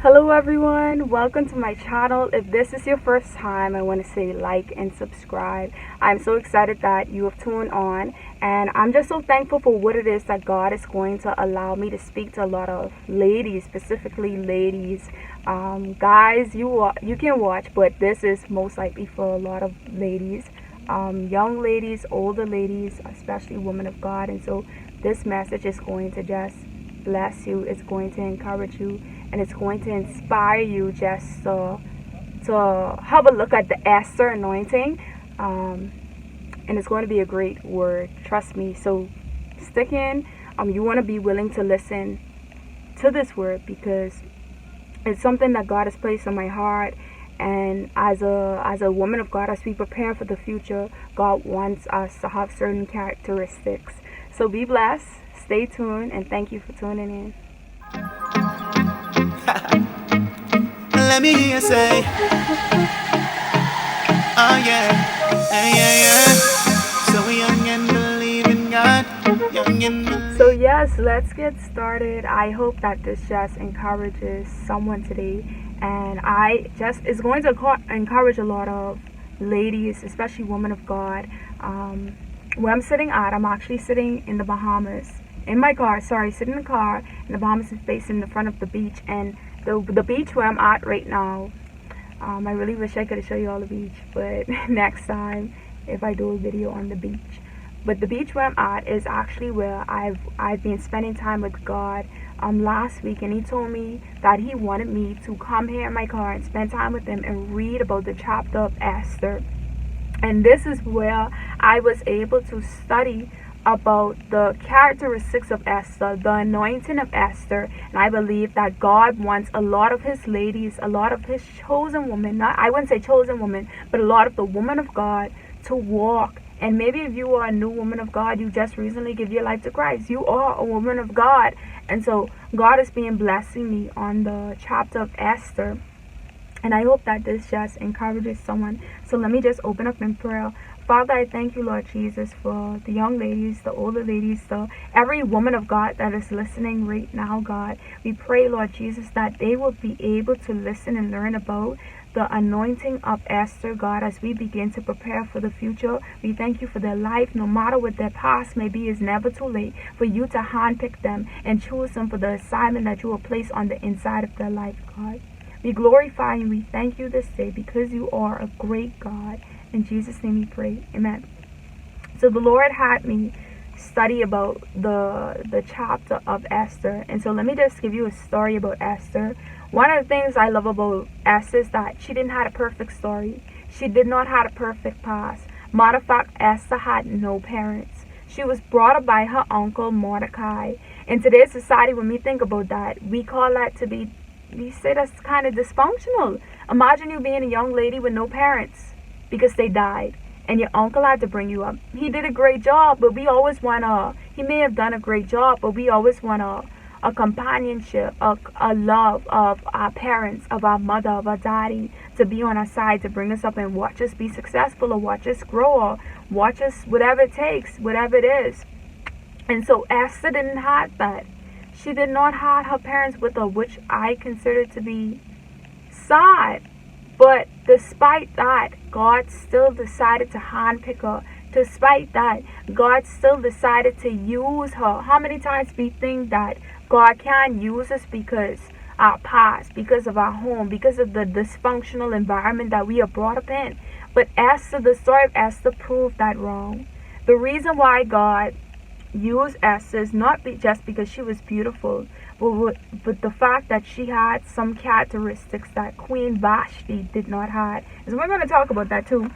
Hello everyone, welcome to my channel. If this is your first time, I want to say like and subscribe. I'm so excited that you have tuned on, and I'm just so thankful for what it is that God is going to allow me to speak to a lot of ladies, specifically ladies. Guys, you can watch, but this is most likely for a lot of ladies, young ladies, older ladies, especially women of God. And so this message is going to just bless you, it's going to encourage you, and it's going to inspire you just to have a look at the Esther anointing. And it's going to be a great word, trust me. So stick in. You want to be willing to listen to this word because it's something that God has placed on my heart. And as a woman of God, as we prepare for the future, God wants us to have certain characteristics. So be blessed, stay tuned, and thank you for tuning in. Let me hear you say, oh yeah, yeah, yeah, yeah. So we young and believe in God, young and believe. So yes, let's get started. I hope that this just encourages someone today, and it's going to encourage a lot of ladies, especially women of God. Where I'm sitting at, I'm actually sitting in the Bahamas in my car. Sitting in the car, and the Bahamas is facing the front of the beach, and the beach where I'm at right now. I really wish I could show you all the beach, but next time if I do a video on the beach. But the beach where I'm at is actually where I've been spending time with God last week, and He told me that He wanted me to come here in my car and spend time with Him and read about the chapter of Esther. And this is where I was able to study about the characteristics of Esther, the anointing of Esther. And I believe that God wants a lot of His ladies, a lot of His chosen women, I wouldn't say chosen women, but a lot of the women of God to walk. And maybe if you are a new woman of God, you just recently give your life to Christ, you are a woman of God. And so God has been blessing me on the chapter of Esther. And I hope that this just encourages someone. So let me just open up in prayer. Father, I thank you, Lord Jesus, for the young ladies, the older ladies, every woman of God that is listening right now, God. We pray, Lord Jesus, that they will be able to listen and learn about the anointing of Esther, God, as we begin to prepare for the future. We thank you for their life. No matter what their past may be, it's never too late for you to handpick them and choose them for the assignment that you will place on the inside of their life, God. We glorify and we thank you this day because you are a great God. In Jesus' name we pray. Amen. So the Lord had me study about the chapter of Esther. And so let me just give you a story about Esther. One of the things I love about Esther is that she didn't have a perfect story. She did not have a perfect past. Matter of fact, Esther had no parents. She was brought up by her uncle Mordecai. In today's society, when we think about that, we call that to be, we say that's kind of dysfunctional. Imagine you being a young lady with no parents because they died, and your uncle had to bring you up. He did a great job, but we always want he may have done a great job, but we always want a companionship, a love of our parents, of our mother, of our daddy, to be on our side, to bring us up and watch us be successful, or watch us grow, or watch us, whatever it takes, whatever it is. And so Esther didn't have that. She did not have her parents with her, which I consider to be sad. But despite that, God still decided to handpick her. Despite that, God still decided to use her. How many times we think that God can use us because our past, because of our home, because of the dysfunctional environment that we are brought up in? But Esther, the story of Esther proved that wrong. The reason why God used Esther is not just because she was beautiful, but the fact that she had some characteristics that Queen Vashti did not have. And we're going to talk about that too.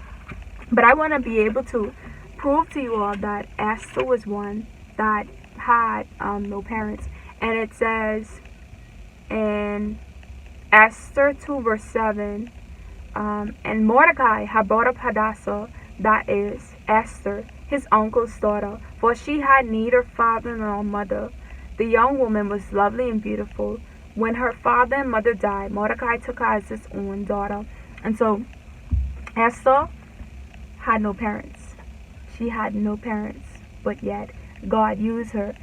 But I want to be able to prove to you all that Esther was one that had no parents. And it says in Esther 2 verse 7, and Mordecai had brought up Hadassah, that is Esther, his uncle's daughter, for she had neither father nor mother. The young woman was lovely and beautiful. When her father and mother died, Mordecai took her as his own daughter. And so Esther had no parents. She had no parents, but yet God used her.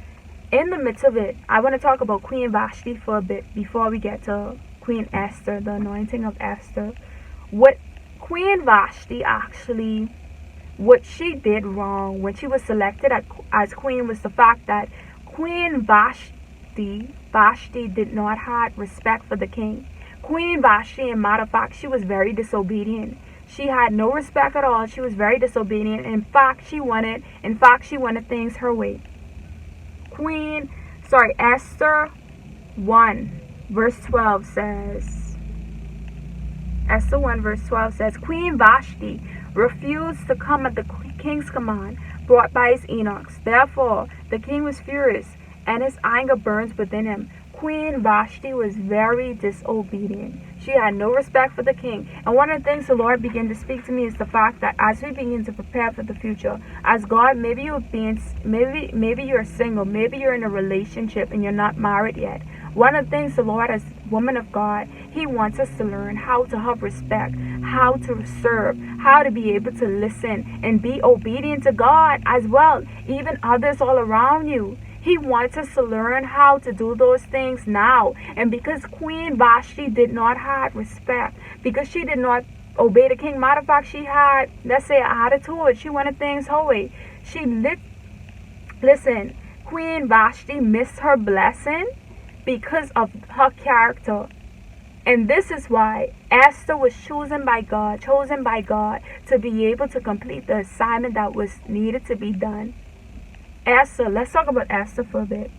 In the midst of it, I want to talk about Queen Vashti for a bit before we get to Queen Esther, the anointing of Esther. What Queen Vashti actually, what she did wrong when she was selected as queen was the fact that Queen Vashti did not have respect for the king. Queen Vashti, in matter of fact, she was very disobedient. She had no respect at all. She was very disobedient. In fact, she wanted things her way. Esther 1 verse 12 says, Esther 1 verse 12 says, Queen Vashti refused to come at the king's command brought by his eunuchs. Therefore, the king was furious, and his anger burns within him. Queen Vashti was very disobedient. She had no respect for the king. And one of the things the Lord began to speak to me is the fact that as we begin to prepare for the future, as God, maybe you're single, maybe you're in a relationship and you're not married yet. One of the things the Lord, as woman of God, He wants us to learn how to have respect, how to serve, how to be able to listen and be obedient to God as well, even others all around you. He wants us to learn how to do those things now. And because Queen Vashti did not have respect, because she did not obey the king, matter of fact, she had, let's say, an attitude. She wanted things her way. Listen, Queen Vashti missed her blessing because of her character. And this is why Esther was chosen by God to be able to complete the assignment that was needed to be done. Esther, let's talk about Esther for a bit.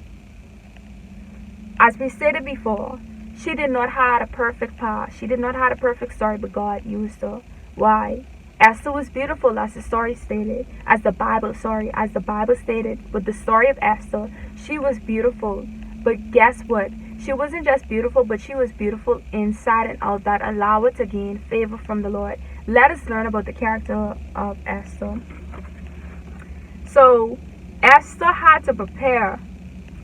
As we stated before, she did not have a perfect past. She did not have a perfect story, but God used her. Why? Esther was beautiful, as the story stated, as the Bible stated. With the story of Esther, she was beautiful. But guess what? She wasn't just beautiful, but she was beautiful inside and out, that allowed her to gain favor from the Lord. Let us learn about the character of Esther. So, Esther had to prepare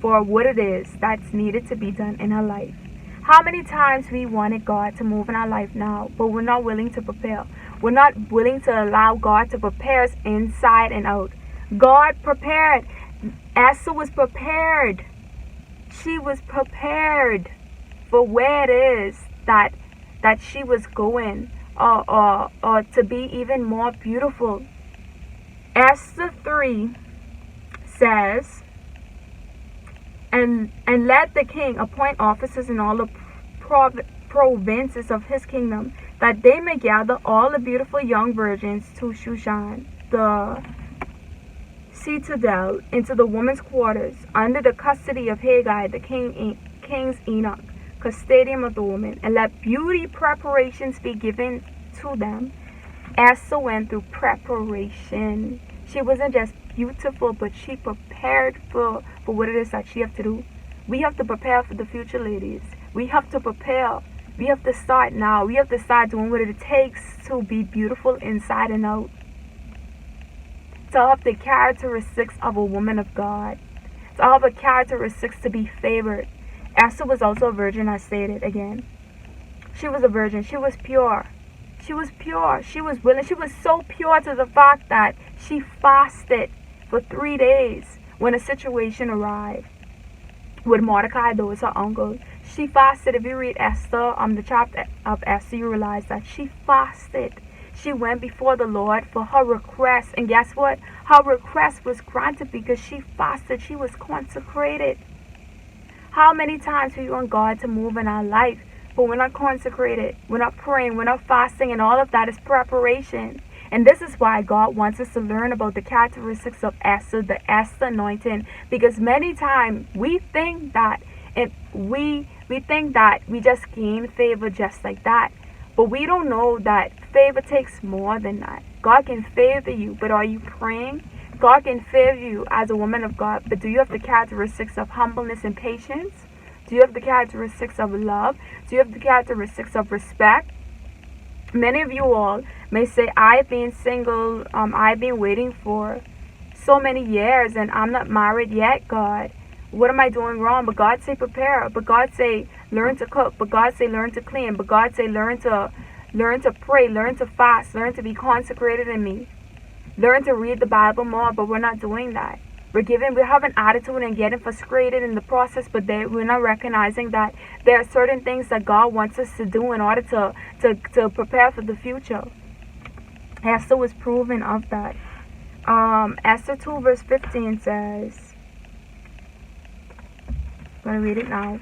for what it is that's needed to be done in her life. How many times we wanted God to move in our life now, but we're not willing to prepare. We're not willing to allow God to prepare us inside and out. God prepared. Esther was prepared. She was prepared for where it is that she was going, or to be even more beautiful. Esther 3 says, and let the king appoint officers in all the provinces of his kingdom, that they may gather all the beautiful young virgins to Shushan, the citadel, into the women's quarters, under the custody of Haggai, the king's eunuch, custodian of the women, and let beauty preparations be given to them. Esther went through preparation. She wasn't just beautiful, but she prepared for what it is that she have to do. We have to prepare for the future, ladies. We have to prepare. We have to start now. We have to start doing what it takes to be beautiful inside and out. To have the characteristics of a woman of God. To have the characteristics to be favored. Esther was also a virgin, I stated again. She was a virgin. She was pure. She was pure. She was willing. She was so pure to the fact that she fasted for 3 days when a situation arrived with Mordecai, though it's her uncle. She fasted. If you read Esther, the chapter of Esther, you realize that she fasted. She went before the Lord for her request. And guess what? Her request was granted because she fasted. She was consecrated. How many times we want God to move in our life, but we're not consecrated, we're not praying, we're not fasting, and all of that is preparation. And this is why God wants us to learn about the characteristics of Esther, the Esther anointing, because many times we think that we just gain favor just like that. But we don't know that favor takes more than that. God can favor you, but are you praying? God can favor you as a woman of God, but do you have the characteristics of humbleness and patience? Do you have the characteristics of love? Do you have the characteristics of respect? Many of you all may say, I've been single, I've been waiting for so many years and I'm not married yet, God. What am I doing wrong? But God say prepare. But God say learn to cook. But God say learn to clean. But God say learn to pray, learn to fast, learn to be consecrated in me. Learn to read the Bible more, but we're not doing that. we're having attitude and getting frustrated in the process, but we're not recognizing that there are certain things that God wants us to do in order to prepare for the future. Esther was proven of that. Esther 2 verse 15 says, I'm going to read it now.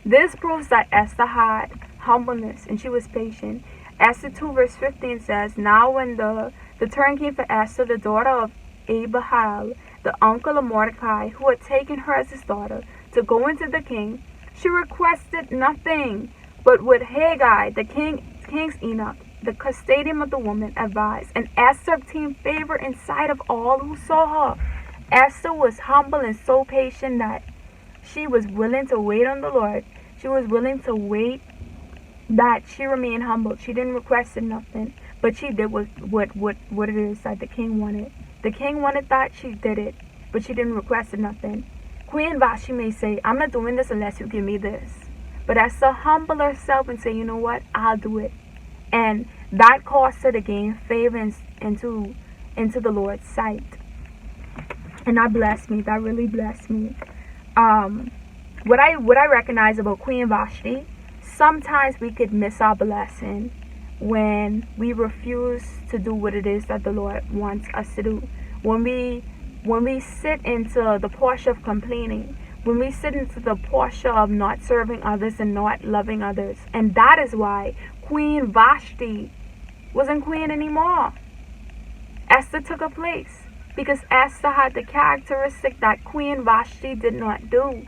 This proves that Esther had humbleness and she was patient. Esther 2 verse 15 says, now when the turn came for Esther, the daughter of Abihail, the uncle of Mordecai, who had taken her as his daughter, to go into the king, she requested nothing but what Haggai, the king's eunuch, the custodian of the woman, advised, and Esther obtained favor in sight of all who saw her. Esther was humble and so patient that she was willing to wait on the Lord. She was willing to wait, that she remained humble. She didn't request nothing, but she did what it is that the king wanted. The king wanted that, she did it, but she didn't request nothing. Queen Vashti may say, I'm not doing this unless you give me this. But Esther humbled herself and said, you know what, I'll do it. And that caused her to gain favor into the Lord's sight. And that blessed me. That really blessed me. What I recognize about Queen Vashti, sometimes we could miss our blessing when we refuse to do what it is that the Lord wants us to do. When we sit into the posture of complaining, when we sit into the posture of not serving others and not loving others. And that is why Queen Vashti wasn't queen anymore. Esther took her place because Esther had the characteristic that Queen Vashti did not do.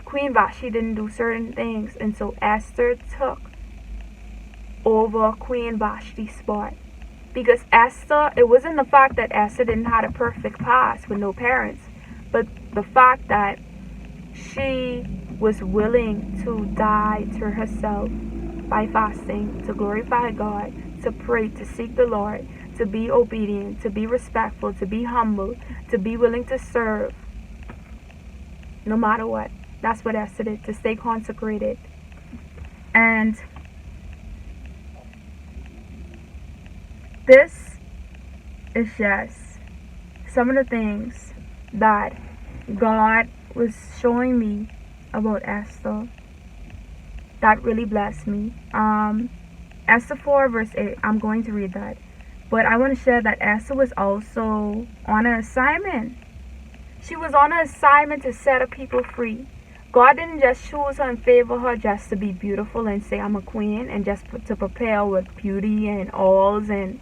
Queen Vashti didn't do certain things, and so Esther took over Queen Vashti's spot. Because Esther, it wasn't the fact that Esther didn't have a perfect past with no parents, but the fact that she was willing to die to herself by fasting, to glorify God, to pray, to seek the Lord, to be obedient, to be respectful, to be humble, to be willing to serve, no matter what. That's what Esther did, to stay consecrated. And this is just some of the things that God was showing me about Esther that really blessed me. Esther 4 verse 8, I'm going to read that. But I want to share that Esther was also on an assignment. She was on an assignment to set her people free. God didn't just choose her and favor her just to be beautiful and say I'm a queen and just to prepare with beauty and oils and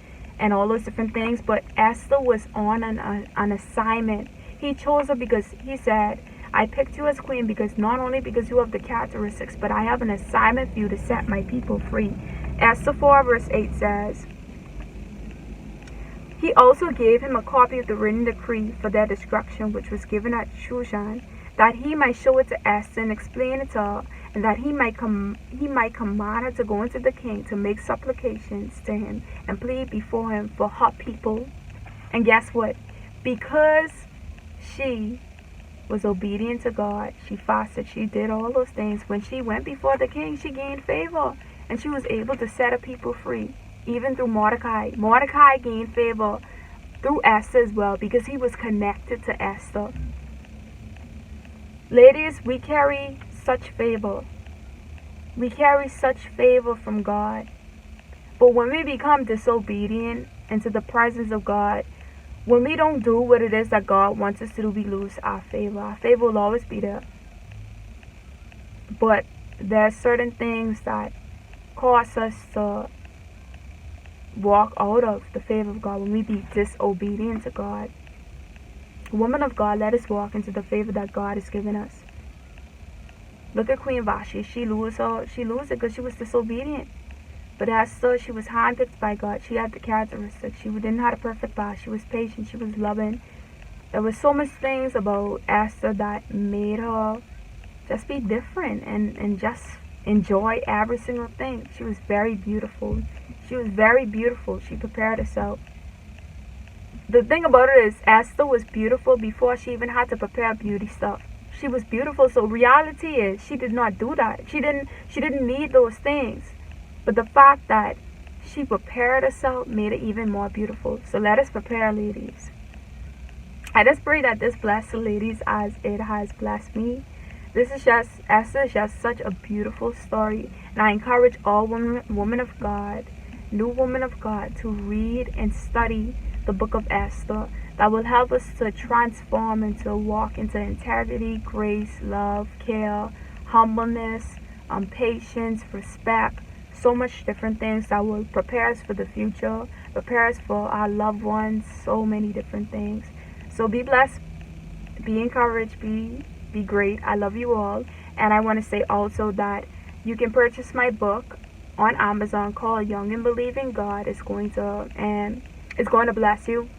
all those different things. But Esther was on an assignment. He chose her because he said, I picked you as queen because not only because you have the characteristics, but I have an assignment for you to set my people free. Esther 4 verse 8 says, he also gave him a copy of the written decree for their destruction, which was given at Shushan, that he might show it to Esther and explain it to her, and that he might command her to go into the king to make supplications to him and plead before him for her people. And guess what? Because she was obedient to God, she fasted, she did all those things. When she went before the king, she gained favor, and she was able to set her people free, even through Mordecai. Mordecai gained favor through Esther as well because he was connected to Esther. Ladies, we carry such favor. We carry such favor from God. But when we become disobedient into the presence of God, when we don't do what it is that God wants us to do, we lose our favor. Our favor will always be there. But there are certain things that cause us to walk out of the favor of God when we be disobedient to God. Woman of God, let us walk into the favor that God has given us. Look at Queen Vashti. She lose it because she was disobedient. But Esther, she was handpicked by God. She had the characteristics. She didn't have a perfect past. She was patient. She was loving. There was so much things about Esther that made her just be different and just enjoy every single thing. She was very beautiful. She was very beautiful. She prepared herself. The thing about it is Esther was beautiful before she even had to prepare beauty stuff. She was beautiful, so reality is she did not do that. She didn't need those things. But the fact that she prepared herself, made it even more beautiful. So let us prepare, ladies. I just pray that this bless the ladies as it has blessed me. Esther is just such a beautiful story, and I encourage all women of God, new women of God, to read and study the book of Esther. That will help us to transform and to walk into integrity, grace, love, care, humbleness, patience, respect, so much different things that will prepare us for the future, prepare us for our loved ones, so many different things. So be blessed, be encouraged, be great. I love you all. And I want to say also that you can purchase my book on Amazon called Young and Believing God. It's going to bless you.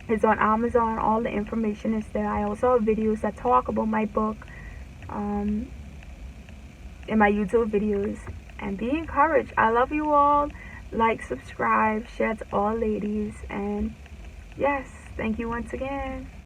It's on Amazon. All the information is there. I also have videos that talk about my book in my YouTube videos. And be encouraged. I love you all. Like, subscribe, share to all ladies. And yes, thank you once again.